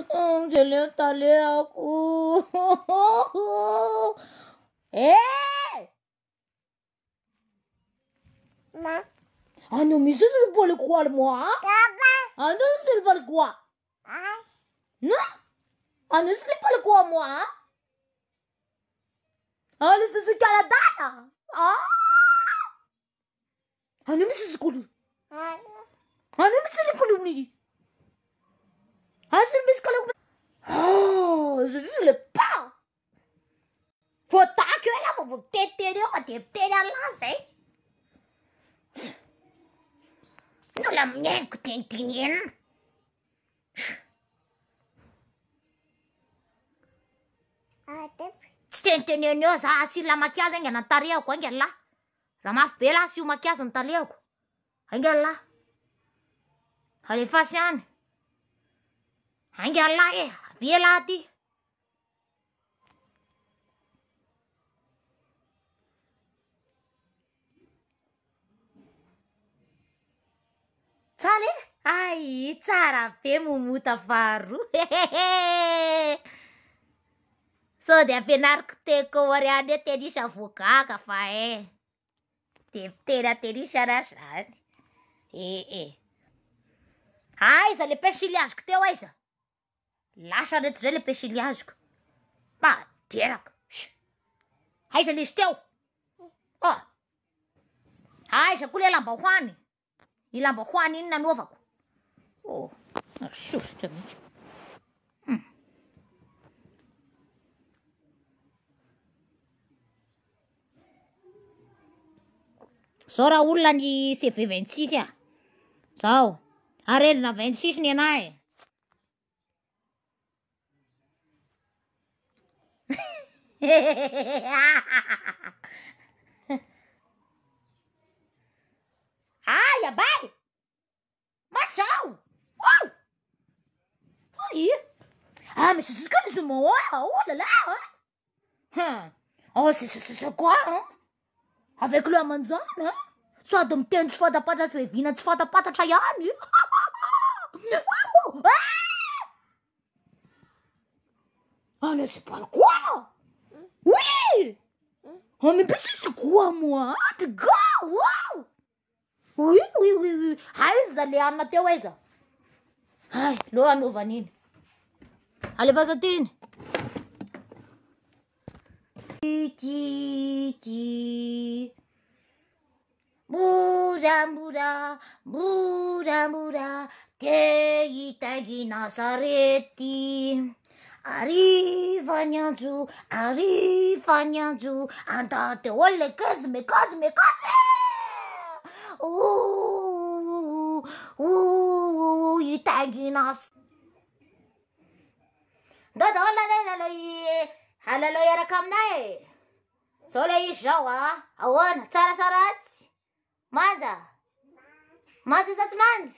Înțeleg taleacu. Ma. Anu mi se bole cu almoa? Baba. Anu se bole cu a. Nu? Anu se bole cu almoa? Anu se chiara dana. Anu mi se sculu. Anu mi se sculu ni. Anu mi se sculu. Oh, je le pas. Faut que là vous t'éterer là, c'est. Nu l-am net cu tintinien. Tintinien eu sa si la machiază în gena taria cu angela. Rama bela si o machiază în taria cu. Angela. Hale fasan. Angela e bela ti. Tsale? Ai, tsara pe mumuta faru. So de penar te corea de te di shafuka ka fae. Te di sharashan. Hai să le peșilească, te oaisă. Lasă de trele peșilească. Ba, terac. Hai să le știu. Hai să cule la băhoane. I la băhoane în nova. Știu ce mici. Sora urla ni se fe 26 sau are na 26 ni nae. Ai, bai. Ma ciao. Oi. Mais c'est comme ce mot. Oh là là. Oh, c'est quoi, hein? Avec le manzana, hein? Soit de m'tendre fada pata tu vina fada pata chayani. Ah, mais c'est pas quoi? Oui! Oh, mais c'est quoi, moi? De gars, wow! Oui. Hai, Zaliana, te uiza. Hai, Laura nu vanin. Ale vazatin. Bura, che itagi Nasareti. Arriva Nyanzu, andate olle cazme. Itagi Nas. Da, hallelujah rakamnae. Sole ishawa, awan, sarat. Maza zat manz.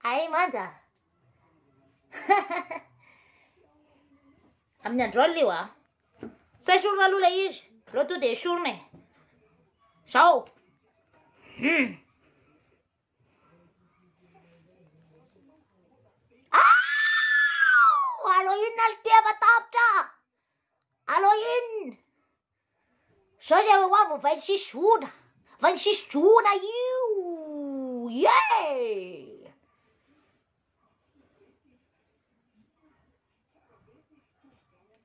Ai maza. Amnya drolliwa. Sai shurna lula ish. Lotu de shurne. Shau. Aloin altia batapta. Aloin. Soja wabu vai si shuda. Vai si shuna you. Yay.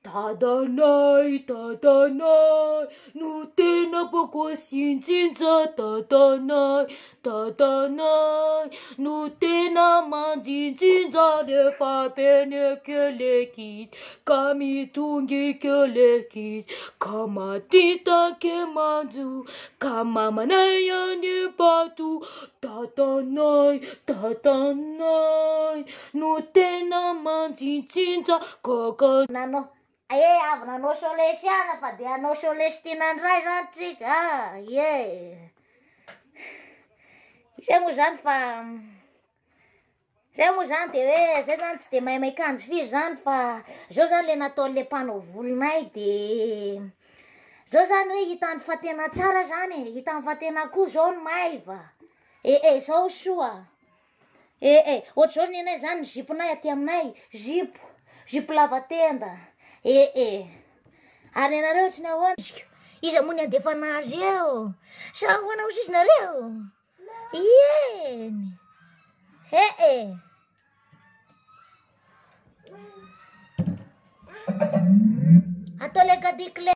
Tadanai, nu te napoco sincința, tadanai, nu te namancința de fapene că le chis, cami tunghi că le chis, camatita che manzu, camamanaia ne patu, tadanai, nu te namancința, coco nano. Aye, avna no solesiana, fadia no solestina rai rantrica. Yeah. Siamo Jean te se zanti te mai canti fi Jean fa Jojan le natolle pano vulnai de Jojan nu itan fatena tsara Jean itan fatena ku Jean mai va Zao soa. Ohatr'izao nenay zany ziponay aty aminay, zipo lava tenda. Ary anareo ohatrany ahoana? Iza moa ny andefanazy eo? Sa ahoana hozy nareo? Ieny. Atao le gadikle.